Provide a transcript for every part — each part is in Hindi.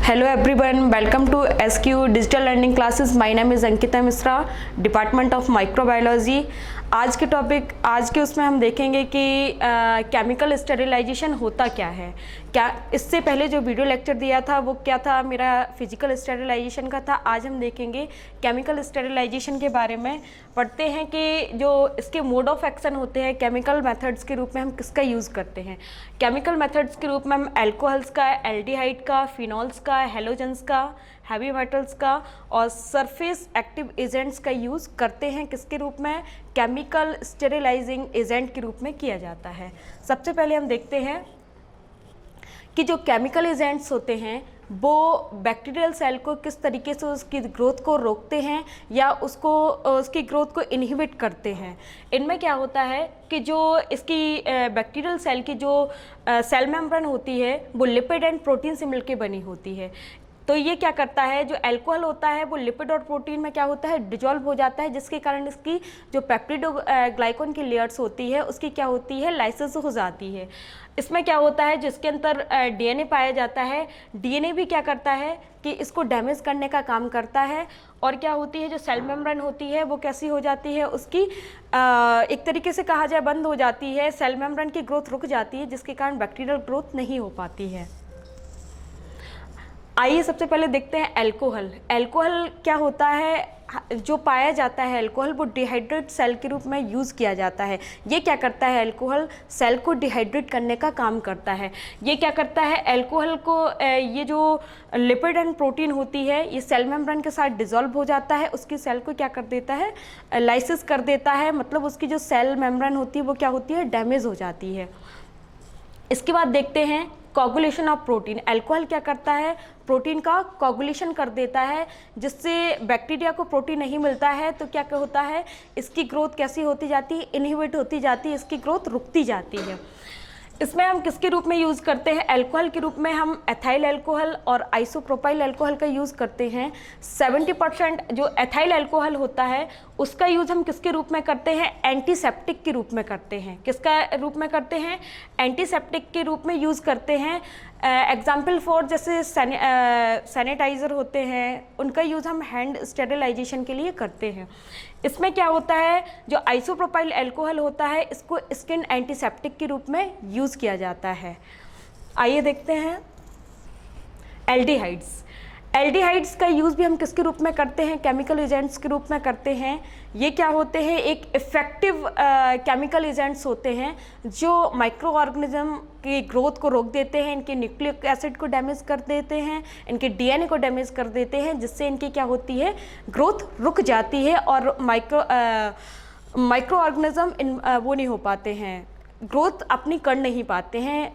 Hello everyone, welcome to SQ Digital Learning Classes. My name is Ankita Misra, department of microbiology. आज के उसमें हम देखेंगे कि केमिकल स्टेरिलाइजेशन होता क्या है। क्या इससे पहले जो वीडियो लेक्चर दिया था वो क्या था, मेरा फिजिकल स्टेरिलाइजेशन का था। आज हम देखेंगे केमिकल स्टेरिलाइजेशन के बारे में। पढ़ते हैं कि जो इसके मोड ऑफ एक्शन होते हैं, केमिकल मेथड्स के रूप में हम किसका यूज़ करते हैं। केमिकल मेथड्स के रूप में हम एल्कोहल्स का, एल्डिहाइड का, फिनॉल्स का, हेलोजन्स का, हैवी मेटल्स का और सरफेस एक्टिव एजेंट्स का यूज़ करते हैं। किसके रूप में? केमिकल स्टेरिलाइजिंग एजेंट के रूप में किया जाता है। सबसे पहले हम देखते हैं कि जो केमिकल एजेंट्स होते हैं वो बैक्टीरियल सेल को किस तरीके से उसकी ग्रोथ को रोकते हैं या उसकी ग्रोथ को इनहिबिट करते हैं। इनमें क्या होता है कि जो इसकी बैक्टीरियल सेल की जो सेल मेम्ब्रेन होती है वो लिपिड एंड प्रोटीन से मिलकर बनी होती है। तो ये क्या करता है, जो अल्कोहल होता है वो लिपिड और प्रोटीन में क्या होता है, डिजॉल्व हो जाता है, जिसके कारण इसकी जो पेप्टिडो ग्लाइकोन की लेयर्स होती है उसकी क्या होती है, लाइसिस हो जाती है। इसमें क्या होता है, जिसके अंदर डीएनए पाया जाता है, डीएनए भी क्या करता है कि इसको डैमेज करने का काम करता है। और क्या होती है, जो सेल मेम्ब्रेन होती है वो कैसी हो जाती है, उसकी एक तरीके से कहा जाए बंद हो जाती है, सेल मेम्ब्रेन की ग्रोथ रुक जाती है, जिसके कारण बैक्टीरियल ग्रोथ नहीं हो पाती है। आइए सबसे पहले देखते हैं अल्कोहल। अल्कोहल क्या होता है, जो पाया जाता है अल्कोहल वो डिहाइड्रेट सेल के रूप में यूज़ किया जाता है। ये क्या करता है, अल्कोहल सेल को डिहाइड्रेट करने का काम करता है। ये क्या करता है, अल्कोहल को ये जो लिपिड एंड प्रोटीन होती है ये सेल मेम्ब्रेन के साथ डिसॉल्व हो जाता है, उसकी सेल को क्या कर देता है, लाइसिस कर देता है। मतलब उसकी जो सेल मेम्ब्रेन होती है वो क्या होती है, डैमेज हो जाती है। इसके बाद देखते हैं कोगुलेशन ऑफ प्रोटीन। अल्कोहल क्या करता है, प्रोटीन का कोगुलेशन कर देता है, जिससे बैक्टीरिया को प्रोटीन नहीं मिलता है। तो क्या होता है, इसकी ग्रोथ कैसी होती जाती है, इनहिबिट होती जाती है, इसकी ग्रोथ रुकती जाती है। इसमें हम किसके रूप में यूज़ करते हैं, अल्कोहल के रूप में हम एथाइल अल्कोहल और आइसोप्रोपाइल अल्कोहल का यूज़ करते हैं। 70% जो एथाइल अल्कोहल होता है उसका यूज़ हम किसके रूप में करते हैं, एंटीसेप्टिक के रूप में करते हैं। किसका रूप में करते हैं, एंटीसेप्टिक के रूप में यूज़ करते हैं। एग्जाम्पल फॉर जैसे सैनिटाइज़र होते हैं, उनका यूज़ हम हैंड स्टेरिलाइजेशन के लिए करते हैं। इसमें क्या होता है, जो आइसोप्रोपाइल अल्कोहल होता है इसको स्किन एंटीसेप्टिक के रूप में यूज़ किया जाता है। आइए देखते हैं एल्डिहाइड्स। एल्डिहाइड्स का यूज़ भी हम किसके रूप में करते हैं, केमिकल एजेंट्स के रूप में करते हैं। ये क्या होते हैं, एक इफ़ेक्टिव केमिकल एजेंट्स होते हैं जो माइक्रो ऑर्गेनिज्म की ग्रोथ को रोक देते हैं, इनके न्यूक्लिक एसिड को डैमेज कर देते हैं, इनके डीएनए को डैमेज कर देते हैं, जिससे इनकी क्या होती है, ग्रोथ रुक जाती है और माइक्रो ऑर्गेनिज्म वो नहीं हो पाते हैं, ग्रोथ अपनी कर नहीं पाते हैं।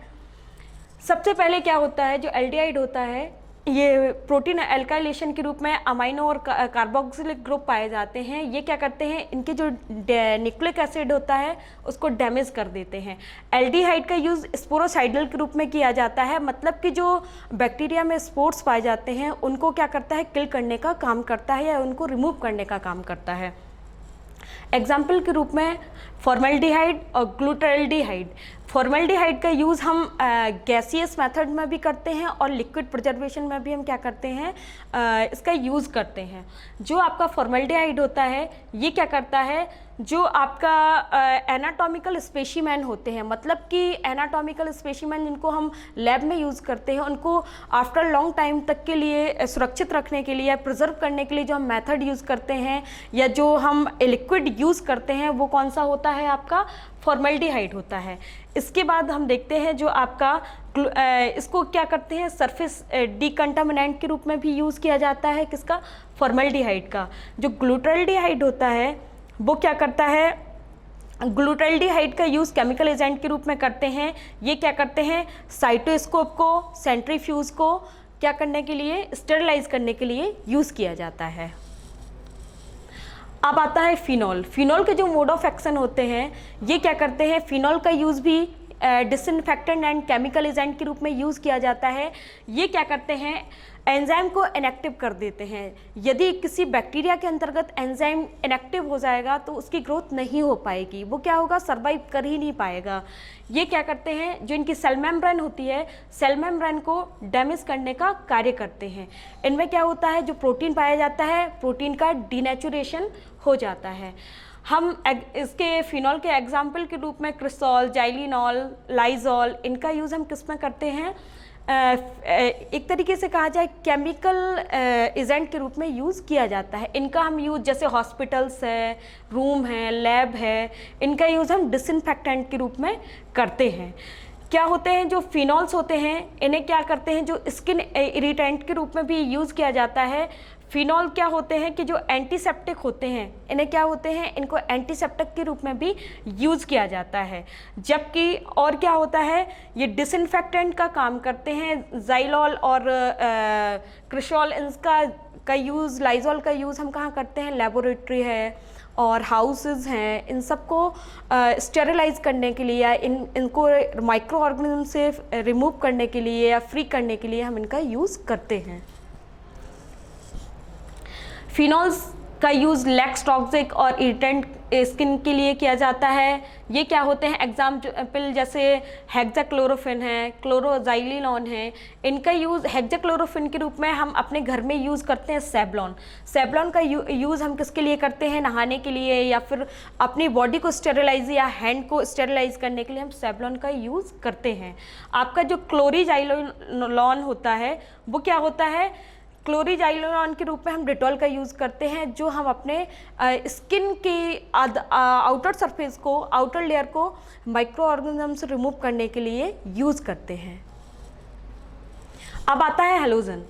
सबसे पहले क्या होता है, जो एल्डिहाइड होता है ये प्रोटीन एल्काइलेशन के रूप में अमाइनो और कार्बोक्सिलिक ग्रुप पाए जाते हैं। ये क्या करते हैं, इनके जो न्यूक्लिक एसिड होता है उसको डैमेज कर देते हैं। एल्डिहाइड का यूज़ स्पोरोसाइडल के रूप में किया जाता है, मतलब कि जो बैक्टीरिया में स्पोर्स पाए जाते हैं उनको क्या करता है, किल करने का काम करता है या उनको रिमूव करने का काम करता है। एग्जाम्पल के रूप में फॉर्मल्डिहाइड और ग्लूटाल्डिहाइड। फॉर्मल्डिहाइड का यूज़ हम गैसियस मेथड में भी करते हैं और लिक्विड प्रिजर्वेशन में भी हम क्या करते हैं, इसका यूज़ करते हैं। जो आपका फॉर्मल्डिहाइड होता है ये क्या करता है, जो आपका एनाटॉमिकल स्पेसिमेन होते हैं, मतलब कि एनाटॉमिकल स्पेसिमेन जिनको हम लैब में यूज़ करते हैं, उनको आफ्टर लॉन्ग टाइम तक के लिए सुरक्षित रखने के लिए, प्रिजर्व करने के लिए जो हम मेथड यूज़ करते हैं या जो हम लिक्विड यूज़ करते हैं वो कौन सा होता है, आपका फॉर्मल्डिहाइड होता है। इसके बाद हम देखते हैं जो आपका इसको क्या करते हैं, सरफेस डिकंटामिनेंट के रूप में भी यूज़ किया जाता है, किसका, फॉर्मल्डिहाइड का। जो ग्लूटाल्डिहाइड होता है वो क्या करता है, ग्लूटाल्डिहाइड का यूज़ केमिकल एजेंट के रूप में करते हैं। ये क्या करते हैं, साइटोस्कोप को, सेंट्रीफ्यूज को क्या करने के लिए, स्टेरिलाइज करने के लिए यूज़ किया जाता है। अब आता है फिनॉल। फिनॉल के जो मोड ऑफ एक्शन होते हैं ये क्या करते हैं, फिनॉल का यूज़ भी डिसइंफेक्टेंट एंड केमिकल एजेंट के रूप में यूज़ किया जाता है। ये क्या करते हैं, एंजाइम को इनएक्टिव कर देते हैं। यदि किसी बैक्टीरिया के अंतर्गत एंजाइम इनएक्टिव हो जाएगा तो उसकी ग्रोथ नहीं हो पाएगी, वो क्या होगा, सर्वाइव कर ही नहीं पाएगा। ये क्या करते हैं, जो इनकी सेल मेम्ब्रेन होती है, सेल मेम्ब्रेन को डैमेज करने का कार्य करते हैं। इनमें क्या होता है, जो प्रोटीन पाया जाता है, प्रोटीन का डीनेचुरेशन हो जाता है। हम इसके फिनॉल के एग्जाम्पल के रूप में क्रिसॉल, जाइलिनॉल, लाइजॉल, इनका यूज़ हम किस में करते हैं, एक तरीके से कहा जाए केमिकल एजेंट के रूप में यूज़ किया जाता है। इनका हम यूज़ जैसे हॉस्पिटल्स है, रूम है, लैब है, इनका यूज़ हम डिसइंफेक्टेंट के रूप में करते हैं। क्या होते हैं, जो फिनॉल्स होते हैं, इन्हें क्या करते हैं, जो स्किन इरिटेंट के रूप में भी यूज़ किया जाता है। फिनॉल क्या होते हैं कि जो एंटीसेप्टिक होते हैं, इन्हें क्या होते हैं, इनको एंटीसेप्टिक के रूप में भी यूज़ किया जाता है। जबकि और क्या होता है, ये डिसइंफेक्टेंट का काम करते हैं। जाइलॉल और क्रिसॉल, इनका यूज़, लाइजॉल का यूज़ हम कहाँ करते हैं, लेबोरेटरी है और हाउसेस हैं, इन सबको स्टेरिलाइज करने के लिए या इनको माइक्रो ऑर्गेनिज्म से रिमूव करने के लिए या फ्री करने के लिए हम इनका यूज़ करते हैं। फिनॉल्स का यूज़ लैक्स टॉक्सिक और इरिटेंट स्किन के लिए किया जाता है। ये क्या होते हैं, एग्जाम्पल जैसे हेक्साक्लोरोफिन है, क्लोरोजाइलिनॉन है, इनका यूज़ हेक्साक्लोरोफिन के रूप में हम अपने घर में यूज़ करते हैं। सेवलॉन, सेवलॉन का यूज़ हम किसके लिए करते हैं, नहाने के लिए या फिर अपनी बॉडी को स्टेरिलाइज या हैंड को स्टेरिलाइज करने के लिए हम सेवलॉन का यूज़ करते हैं। आपका जो क्लोरीजाइलिनॉन होता है, वो क्या होता है, क्लोरीजाइलिनॉन के रूप में हम डिटॉल का यूज़ करते हैं, जो हम अपने स्किन की आउटर सरफेस को, आउटर लेयर को माइक्रो ऑर्गेनिज्म से रिमूव करने के लिए यूज़ करते हैं। अब आता है हैलोजन।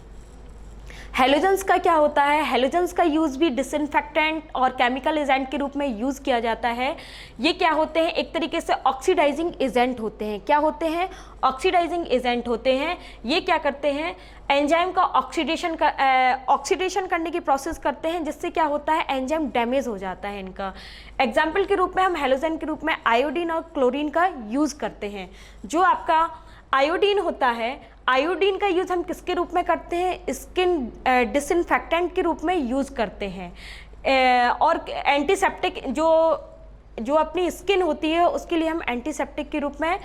हैलोजेंस का क्या होता है, हैलोजेंस का यूज़ भी डिसइंफेक्टेंट और केमिकल एजेंट के रूप में यूज़ किया जाता है। ये क्या होते हैं, एक तरीके से ऑक्सीडाइजिंग एजेंट होते हैं। क्या होते हैं, ऑक्सीडाइजिंग एजेंट होते हैं। ये क्या करते हैं, एंजाइम का ऑक्सीडेशन करने की प्रोसेस करते हैं, जिससे क्या होता है, एंजाइम डैमेज हो जाता है इनका। एग्जाम्पल के रूप में हम हैलोजन के रूप में आयोडीन और क्लोरीन का यूज़ करते हैं। जो आपका आयोडीन होता है, आयोडीन का यूज़ हम किसके रूप में करते हैं, स्किन डिसइंफेक्टेंट के रूप में यूज़ करते हैं। और एंटीसेप्टिक, जो अपनी स्किन होती है उसके लिए हम एंटीसेप्टिक के रूप में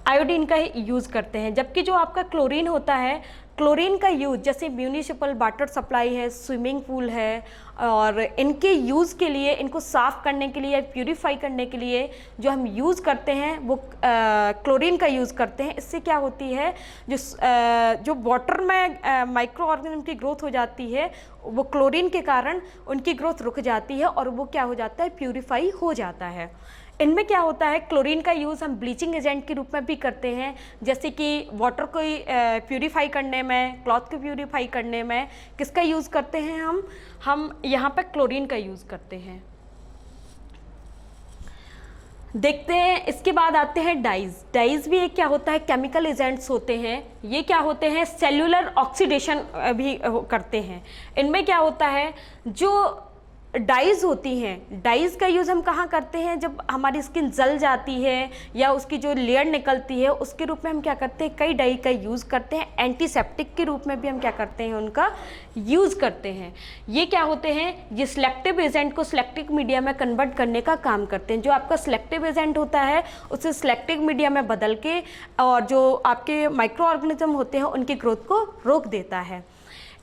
आयोडीन का यूज़ करते हैं। जबकि जो आपका क्लोरीन होता है, क्लोरीन का यूज़ जैसे म्यूनिसिपल वाटर सप्लाई है, स्विमिंग पूल है, और इनके यूज़ के लिए, इनको साफ़ करने के लिए, प्यूरिफाई करने के लिए जो हम यूज़ करते हैं वो क्लोरीन का यूज़ करते हैं। इससे क्या होती है, जो वाटर में माइक्रो ऑर्गेनिज्म की ग्रोथ हो जाती है, वो क्लोरीन के कारण उनकी ग्रोथ रुक जाती है और वो क्या हो जाता है, प्यूरिफाई हो जाता है। इनमें क्या होता है, क्लोरीन का यूज़ हम ब्लीचिंग एजेंट के रूप में भी करते हैं, जैसे कि वाटर को प्यूरिफाई करने में, क्लॉथ को प्यूरिफाई करने में किसका यूज़ करते हैं, हम यहाँ पर क्लोरीन का यूज़ करते हैं। देखते हैं, इसके बाद आते हैं डाइज। डाइज भी एक क्या होता है, केमिकल एजेंट्स होते हैं। ये क्या होते हैं, सेल्यूलर ऑक्सीडेशन भी करते हैं। इनमें क्या होता है, जो डाइज होती हैं, डाइज का यूज़ हम कहाँ करते हैं, जब हमारी स्किन जल जाती है या उसकी जो लेयर निकलती है उसके रूप में हम क्या करते हैं, कई डाई का यूज़ करते हैं। एंटीसेप्टिक के रूप में भी हम क्या करते हैं, उनका यूज़ करते हैं। ये क्या होते हैं, ये सिलेक्टिव एजेंट को सिलेक्टिव मीडिया में कन्वर्ट करने का काम करते हैं। जो आपका सिलेक्टिव एजेंट होता है उसे सिलेक्टिव मीडिया में बदल के और जो आपके माइक्रो ऑर्गेनिज्म होते हैं उनकी ग्रोथ को रोक देता है।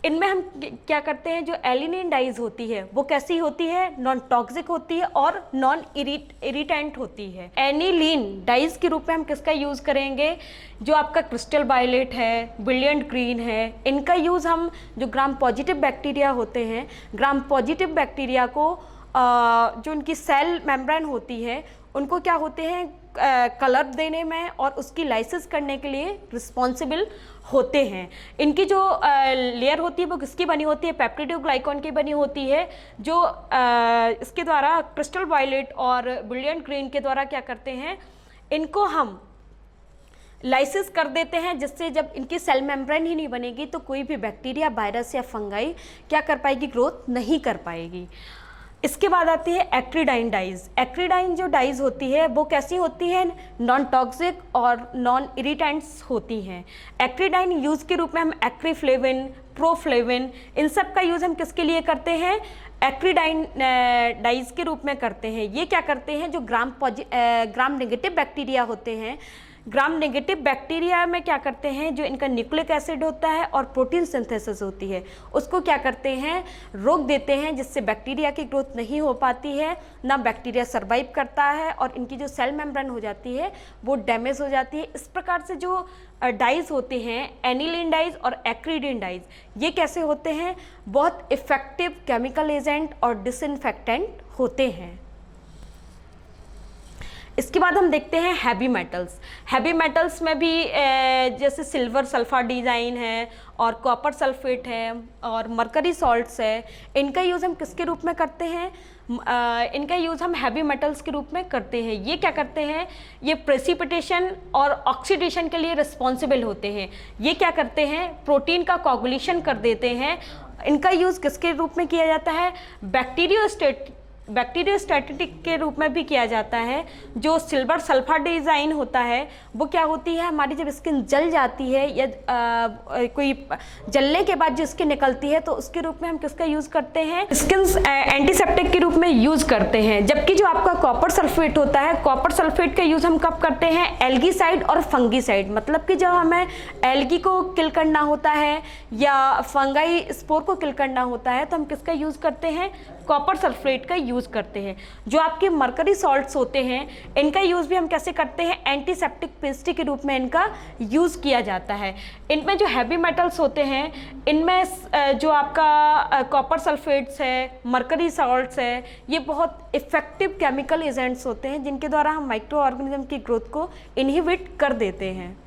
इनमें हम क्या करते हैं, जो एलिनिन डाइज होती है वो कैसी होती है, नॉन टॉक्सिक होती है और नॉन इरिटेंट होती है। एनिलीन डाइज के रूप में हम किसका यूज़ करेंगे, जो आपका क्रिस्टल वायलेट है, ब्रिलियंट ग्रीन है, इनका यूज़ हम, जो ग्राम पॉजिटिव बैक्टीरिया होते हैं, ग्राम पॉजिटिव बैक्टीरिया को जो उनकी सेल मेम्ब्रेन होती है उनको क्या होते हैं, कलर देने में और उसकी लाइसिस करने के लिए रिस्पॉन्सिबल होते हैं। इनकी जो लेयर होती है वो किसकी बनी होती है, पेप्टिडोग्लाइकॉन की बनी होती है, जो इसके द्वारा क्रिस्टल वायलेट और ब्रिलियंट ग्रीन के द्वारा क्या करते हैं, इनको हम लाइसिस कर देते हैं, जिससे जब इनकी सेल मेम्ब्रेन ही नहीं बनेगी तो कोई भी बैक्टीरिया, वायरस या फंगाई क्या कर पाएगी, ग्रोथ नहीं कर पाएगी। इसके बाद आती है एक्रीडाइन डाइज। एक्रीडाइन जो डाइज होती है वो कैसी होती है, नॉन टॉक्सिक और नॉन इरिटेंट्स होती हैं। एक्रीडाइन यूज़ के रूप में हम एक्रीफ्लेविन, प्रोफ्लेविन, इन सब का यूज़ हम किसके लिए करते हैं, एक्रीडाइन डाइज के रूप में करते हैं। ये क्या करते हैं, जो ग्राम नेगेटिव बैक्टीरिया होते हैं, ग्राम नेगेटिव बैक्टीरिया में क्या करते हैं, जो इनका न्यूक्लिक एसिड होता है और प्रोटीन सिंथेसिस होती है, उसको क्या करते हैं, रोक देते हैं, जिससे बैक्टीरिया की ग्रोथ नहीं हो पाती है, ना बैक्टीरिया सर्वाइव करता है और इनकी जो सेल मेम्ब्रेन हो जाती है वो डैमेज हो जाती है। इस प्रकार से जो डाइज होते हैं, एनिलीन डाइज और एक्रीडिन डाइज, ये कैसे होते हैं, बहुत इफेक्टिव केमिकल एजेंट और डिसइंफेक्टेंट होते हैं। इसके बाद हम देखते हैं हैवी मेटल्स। हैवी मेटल्स में भी जैसे सिल्वर सल्फर डिज़ाइन है और कॉपर सल्फेट है और मरकरी सॉल्ट्स है, इनका यूज़ हम किसके रूप में करते हैं, इनका यूज़ हम हैवी मेटल्स के रूप में करते हैं। ये क्या करते हैं, ये प्रेसिपिटेशन और ऑक्सीडेशन के लिए रिस्पॉन्सिबल होते हैं। ये क्या करते हैं, प्रोटीन का कोगुलेशन कर देते हैं। इनका यूज़ किसके रूप में किया जाता है, बैक्टीरियोस्टैटिक के रूप में भी किया जाता है। जो सिल्वर सल्फर डिज़ाइन होता है वो क्या होती है, हमारी जब स्किन जल जाती है या कोई जलने के बाद जो स्किन निकलती है तो उसके रूप में हम किसका यूज़ करते हैं, स्किन एंटीसेप्टिक के रूप में यूज़ करते हैं। जबकि जो आपका कॉपर सल्फेट होता है, कॉपर सल्फेट का यूज़ हम कब करते हैं, एल्गीसाइड और फंगीसाइड, मतलब कि जब हमें एल्गी को किल करना होता है या फंगाई स्पोर को किल करना होता है तो हम किसका यूज़ करते हैं, कॉपर सल्फेट का यूज़ करते हैं। जो आपके मरकरी सॉल्ट्स होते हैं इनका यूज़ भी हम कैसे करते हैं, एंटीसेप्टिक पेस्ट्री के रूप में इनका यूज़ किया जाता है। इनमें जो हैवी मेटल्स होते हैं, इनमें जो आपका कॉपर सल्फेट्स है, मरकरी सॉल्ट्स है, ये बहुत इफ़ेक्टिव केमिकल एजेंट्स होते हैं जिनके द्वारा हम माइक्रो ऑर्गेनिज्म की ग्रोथ को इनहिबिट कर देते हैं।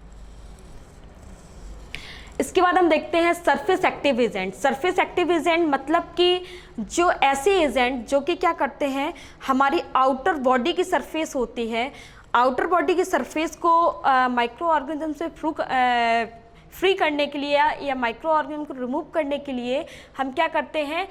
इसके बाद हम देखते हैं surface active agent. Surface active agent मतलब कि जो ऐसे एजेंट जो कि क्या करते हैं, हमारी आउटर बॉडी की सरफेस होती है, आउटर बॉडी की सरफेस को माइक्रो ऑर्गेनिज्म से फ्री करने के लिए या माइक्रो ऑर्गेनिज्म को रिमूव करने के लिए हम क्या करते हैं,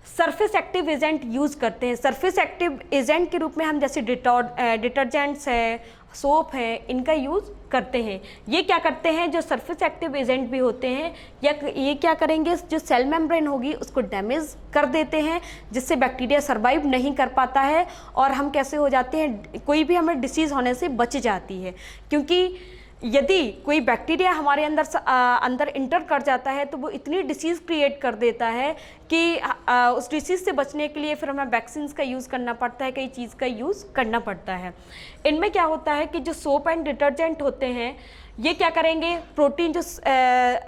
सरफेस एक्टिव एजेंट यूज़ करते हैं। सरफेस एक्टिव एजेंट के रूप में हम जैसे डिटर्जेंट्स है, सोप है, इनका यूज़ करते हैं। ये क्या करते हैं, जो सरफेस एक्टिव एजेंट भी होते हैं या ये क्या करेंगे, जो सेल मेम्ब्रेन होगी उसको डैमेज कर देते हैं, जिससे बैक्टीरिया सर्वाइव नहीं कर पाता है और हम कैसे हो जाते हैं, कोई भी हमें डिसीज़ होने से बच जाती है। क्योंकि यदि कोई बैक्टीरिया हमारे अंदर इंटर कर जाता है तो वो इतनी डिसीज़ क्रिएट कर देता है कि उस डिसीज़ से बचने के लिए फिर हमें वैक्सीन्स का यूज़ करना पड़ता है, कई चीज़ का यूज़ करना पड़ता है। इनमें क्या होता है कि जो सोप एंड डिटर्जेंट होते हैं ये क्या करेंगे, प्रोटीन जो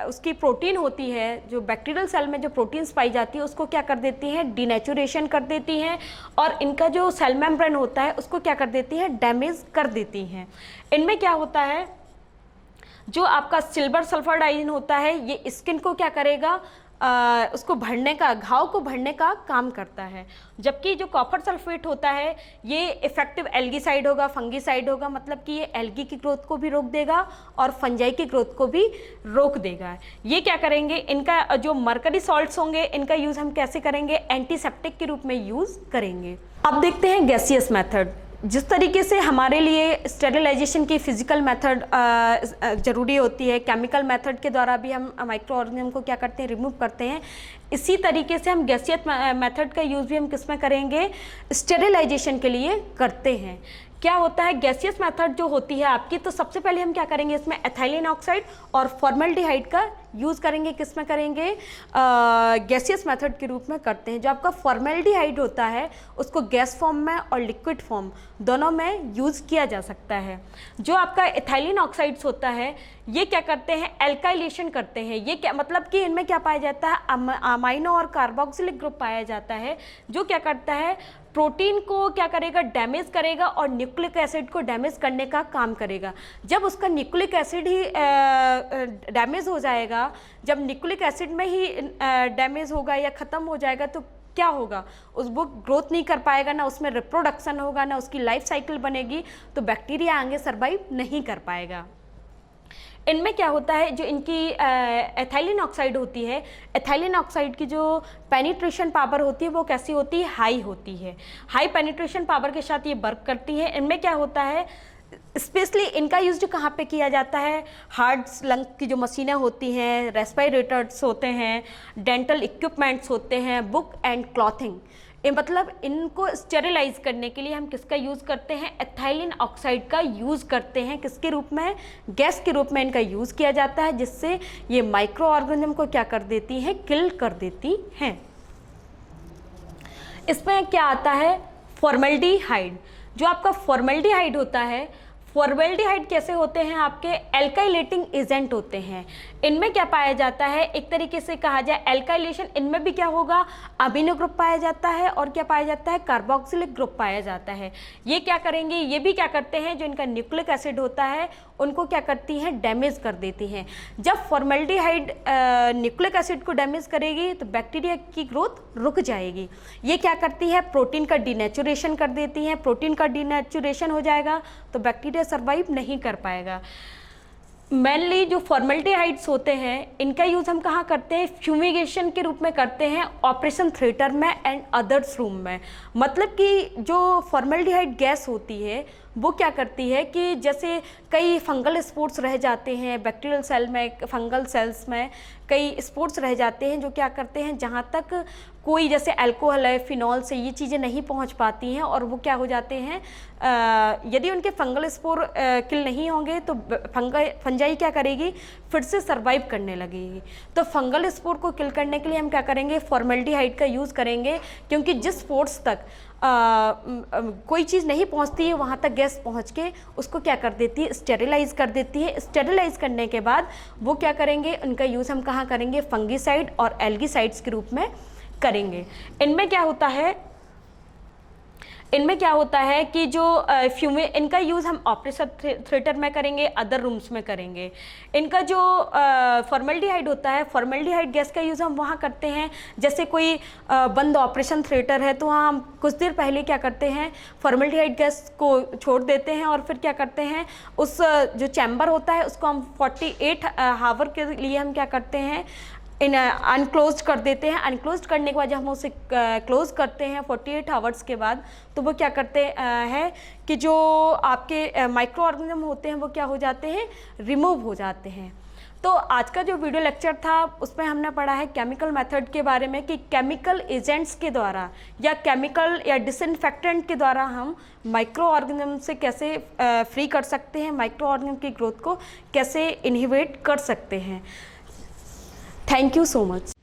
उसकी प्रोटीन होती है, जो बैक्टीरियल सेल में जो प्रोटीन्स पाई जाती है उसको क्या कर देती हैं, डिनेचुरेशन कर देती हैं और इनका जो सेल मेम्ब्रेन होता है उसको क्या कर देती हैं, डैमेज कर देती हैं। इनमें क्या होता है, जो आपका सिल्वर सल्फर डाइऑक्साइड होता है ये स्किन को क्या करेगा, उसको भरने का, घाव को भरने का काम करता है। जबकि जो कॉपर सल्फेट होता है ये इफेक्टिव एल्गीसाइड होगा, फंगीसाइड होगा, मतलब कि ये एल्गी की ग्रोथ को भी रोक देगा और फंजाई की ग्रोथ को भी रोक देगा। ये क्या करेंगे, इनका जो मरकरी सॉल्ट्स होंगे इनका यूज़ हम कैसे करेंगे, एंटीसेप्टिक के रूप में यूज़ करेंगे। अब देखते हैं गैसियस मेथड। जिस तरीके से हमारे लिए स्टेरिलाइजेशन की फिजिकल मेथड ज़रूरी होती है, केमिकल मेथड के द्वारा भी हम माइक्रो ऑर्गेनिज्म को क्या करते हैं, रिमूव करते हैं, इसी तरीके से हम गैसियस मेथड का यूज़ भी हम किस में करेंगे, स्टेरिलाइजेशन के लिए करते हैं। क्या होता है, गैसियस मेथड जो होती है आपकी, तो सबसे पहले हम क्या करेंगे, इसमें एथिलीन ऑक्साइड और फॉर्मल्डिहाइड का यूज़ करेंगे। किस में करेंगे, गैसियस मेथड के रूप में करते हैं। जो आपका फॉर्मल्डिहाइड होता है उसको गैस फॉर्म में और लिक्विड फॉर्म दोनों में यूज़ किया जा सकता है। जो आपका एथिलीन ऑक्साइड्स होता है ये क्या करते हैं, एल्काइलेशन करते हैं। ये क्या मतलब कि इनमें क्या पाया जाता है, अमाइनो और कार्बोक्सिलिक ग्रुप पाया जाता है, जो क्या करता है, प्रोटीन को क्या करेगा, डैमेज करेगा और न्यूक्लिक एसिड को डैमेज करने का काम करेगा। जब उसका न्यूक्लिक एसिड ही डैमेज हो जाएगा, जब न्यूक्लिक एसिड में ही डैमेज होगा या ख़त्म हो जाएगा तो क्या होगा, वो ग्रोथ नहीं कर पाएगा, ना उसमें रिप्रोडक्शन होगा, ना उसकी लाइफ साइकिल बनेगी, तो बैक्टीरिया आगे सर्वाइव नहीं कर पाएगा। इनमें क्या होता है, जो इनकी एथिलीन ऑक्साइड होती है, एथिलीन ऑक्साइड की जो पेनिट्रेशन पावर होती है वो कैसी होती है, हाई होती है। हाई पेनिट्रेशन पावर के साथ ये वर्क करती है। इनमें क्या होता है, स्पेशली इनका यूज़ जो कहाँ पे किया जाता है, हार्ट लंग की जो मशीनें होती हैं, रेस्पिरेटर्स होते हैं, डेंटल इक्विपमेंट्स होते हैं, बुक एंड क्लॉथिंग, ये मतलब इनको स्टेरिलाइज करने के लिए हम किसका यूज़ करते हैं, एथिलीन ऑक्साइड का यूज़ करते हैं। किसके रूप में, गैस के रूप में इनका यूज़ किया जाता है, जिससे ये माइक्रो ऑर्गेनिज्म को क्या कर देती हैं, किल कर देती हैं। इसमें क्या आता है, फॉर्मल्डिहाइड। जो आपका फॉर्मल्डिहाइड होता है, फॉर्मल्डिहाइड कैसे होते हैं, आपके एल्काइलेटिंग एजेंट होते हैं। इनमें क्या पाया जाता है, एक तरीके से कहा जाए एल्काइलेशन, इनमें भी क्या होगा, अमीनो ग्रुप पाया जाता है और क्या पाया जाता है, कार्बोक्सिलिक ग्रुप पाया जाता है। ये क्या करेंगे, ये भी क्या करते हैं, जो इनका न्यूक्लिक एसिड होता है उनको क्या करती हैं, डैमेज कर देती हैं। जब फॉर्मल्डिहाइड न्यूक्लिक एसिड को डैमेज करेगी तो बैक्टीरिया की ग्रोथ रुक जाएगी। ये क्या करती है, प्रोटीन का डिनेचुरेशन कर देती हैं। प्रोटीन का डिनेचुरेशन हो जाएगा तो बैक्टीरिया सर्वाइव नहीं कर पाएगा। मेनली जो फॉर्मल्डिहाइड्स होते हैं इनका यूज़ हम कहाँ करते हैं, फ्यूमिगेशन के रूप में करते हैं, ऑपरेशन थिएटर में एंड अदर्स रूम में। मतलब कि जो फॉर्मल्डिहाइड गैस होती है वो क्या करती है कि जैसे कई फंगल स्पोर्स रह जाते हैं बैक्टीरियल सेल में, फंगल सेल्स में कई स्पोर्स रह जाते हैं जो क्या करते हैं, जहाँ तक कोई जैसे अल्कोहल है, फिनॉल से ये चीज़ें नहीं पहुँच पाती हैं और वो क्या हो जाते हैं, यदि उनके फंगल स्पोर किल नहीं होंगे तो फंजाई क्या करेगी, फिर से सर्वाइव करने लगेगी। तो फंगल स्पोर को किल करने के लिए हम क्या करेंगे, फॉर्मल्डिहाइड का यूज़ करेंगे, क्योंकि जिस स्पोर्स तक कोई चीज़ नहीं पहुंचती है वहां तक गैस पहुंच के उसको क्या कर देती है, स्टेरिलाइज कर देती है। स्टेरिलाइज करने के बाद वो क्या करेंगे, उनका यूज़ हम कहाँ करेंगे, फंगीसाइड और एल्गीसाइड्स के रूप में करेंगे। इनमें क्या होता है कि जो इनका यूज़ हम ऑपरेशन थिएटर में करेंगे, अदर रूम्स में करेंगे। इनका जो फॉर्मल्डिहाइड होता है, फॉर्मल्डिहाइड गैस का यूज़ हम वहाँ करते हैं, जैसे कोई बंद ऑपरेशन थिएटर है तो वहाँ हम कुछ देर पहले क्या करते हैं, फॉर्मल्डिहाइड गैस को छोड़ देते हैं और फिर क्या करते हैं, उस जो चैम्बर होता है उसको हम 48 आवर के लिए हम क्या करते हैं, अनक्लोज कर देते हैं। अनक्लोज करने के बाद जब हम उसे क्लोज करते हैं 48 आवर्स के बाद, तो वो क्या करते हैं कि जो आपके माइक्रो ऑर्गेनिज्म होते हैं वो क्या हो जाते हैं, रिमूव हो जाते हैं। तो आज का जो वीडियो लेक्चर था उसमें हमने पढ़ा है केमिकल मेथड के बारे में कि केमिकल एजेंट्स के द्वारा या केमिकल या डिसइंफेक्टेंट के द्वारा हम माइक्रो ऑर्गेनिज्म से कैसे फ्री कर सकते हैं, माइक्रो ऑर्गेनिज्म की ग्रोथ को कैसे इनहिबिट कर सकते हैं। Thank you so much.